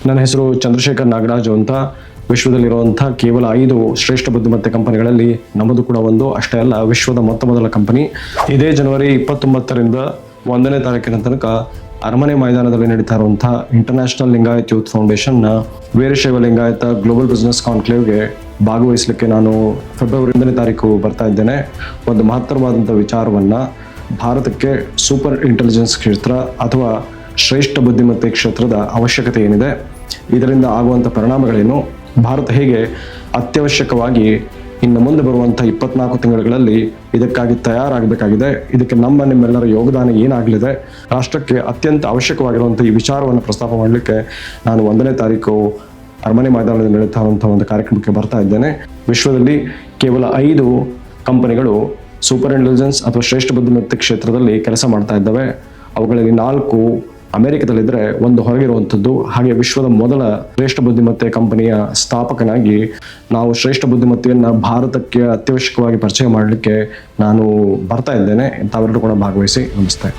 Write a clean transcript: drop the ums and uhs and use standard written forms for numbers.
ನನ್ನ ಹೆಸರು ಚಂದ್ರಶೇಖರ್ ನಾಗರಾಜು ಅಂತ. ವಿಶ್ವದಲ್ಲಿರುವಂಥ ಕೇವಲ 5 ಶ್ರೇಷ್ಠ ಬುದ್ಧಿಮತ್ತೆ ಕಂಪನಿಗಳಲ್ಲಿ ನಮ್ಮದು ಕೂಡ ಒಂದು. ಅಷ್ಟೇ ಅಲ್ಲ, ವಿಶ್ವದ ಮೊದಲ ಕಂಪನಿ. ಇದೇ ಜನವರಿ 29ರಿಂದ 1ನೇ ತಾರೀಕಿನ ತನಕ ಅರಮನೆ ಮೈದಾನದಲ್ಲಿ ನಡೀತಾ ಇರುವಂತಹ ಇಂಟರ್ನ್ಯಾಷನಲ್ ಲಿಂಗಾಯತ್ ಯೂತ್ ಫೌಂಡೇಶನ್ನ ವೀರಶೈವ ಲಿಂಗಾಯತ ಗ್ಲೋಬಲ್ ಬಿಸ್ನೆಸ್ ಕಾನ್ಕ್ಲೇವ್ಗೆ ಭಾಗವಹಿಸಲಿಕ್ಕೆ ನಾನು ಫೆಬ್ರವರಿ 1ನೇ ತಾರೀಕು ಬರ್ತಾ ಇದ್ದೇನೆ. ಒಂದು ಮಹತ್ತರವಾದಂಥ ವಿಚಾರವನ್ನು, ಭಾರತಕ್ಕೆ ಸೂಪರ್ ಇಂಟೆಲಿಜೆನ್ಸ್ ಕ್ಷೇತ್ರ ಅಥವಾ ಶ್ರೇಷ್ಠ ಬುದ್ಧಿಮತ್ತೆ ಕ್ಷೇತ್ರದ ಅವಶ್ಯಕತೆ ಏನಿದೆ, ಇದರಿಂದ ಆಗುವಂಥ ಪರಿಣಾಮಗಳೇನು, ಭಾರತ ಹೇಗೆ ಅತ್ಯವಶ್ಯಕವಾಗಿ ಇನ್ನು ಮುಂದೆ ಬರುವಂಥ 24 ತಿಂಗಳುಗಳಲ್ಲಿ ಇದಕ್ಕಾಗಿ ತಯಾರಾಗಬೇಕಾಗಿದೆ, ಇದಕ್ಕೆ ನಿಮ್ಮೆಲ್ಲರ ಯೋಗದಾನ ಏನಾಗಲಿದೆ, ರಾಷ್ಟ್ರಕ್ಕೆ ಅತ್ಯಂತ ಅವಶ್ಯಕವಾಗಿರುವಂಥ ಈ ವಿಚಾರವನ್ನು ಪ್ರಸ್ತಾಪ ಮಾಡಲಿಕ್ಕೆ ನಾನು 1ನೇ ತಾರೀಕು ಅರಮನೆ ಮೈದಾನದಲ್ಲಿ ನಡೀತಾ ಇರುವಂಥ ಒಂದು ಕಾರ್ಯಕ್ರಮಕ್ಕೆ ಬರ್ತಾ ಇದ್ದೇನೆ. ವಿಶ್ವದಲ್ಲಿ ಕೇವಲ 5 ಕಂಪನಿಗಳು ಸೂಪರ್ ಇಂಟೆಲಿಜೆನ್ಸ್ ಅಥವಾ ಶ್ರೇಷ್ಠ ಬುದ್ಧಿಮತ್ತೆ ಕ್ಷೇತ್ರದಲ್ಲಿ ಕೆಲಸ ಮಾಡ್ತಾ ಇದ್ದಾವೆ. ಅವುಗಳಲ್ಲಿ 4 ಅಮೆರಿಕದಲ್ಲಿದ್ದರೆ, 1 ಹೊರಗಿರುವಂಥದ್ದು. ಹಾಗೆ ವಿಶ್ವದ ಮೊದಲ ಶ್ರೇಷ್ಠ ಬುದ್ಧಿಮತ್ತೆ ಕಂಪನಿಯ ಸ್ಥಾಪಕನಾಗಿ ನಾವು ಶ್ರೇಷ್ಠ ಬುದ್ಧಿಮತ್ತೆಯನ್ನು ಭಾರತಕ್ಕೆ ಅತ್ಯವಶ್ಯಕವಾಗಿ ಪರಿಚಯ ಮಾಡಲಿಕ್ಕೆ ನಾನು ಬರ್ತಾ ಇದ್ದೇನೆ. ತಾವೆಲ್ಲರೂ ಕೂಡ ಭಾಗವಹಿಸಿ. ನಮಸ್ತೆ.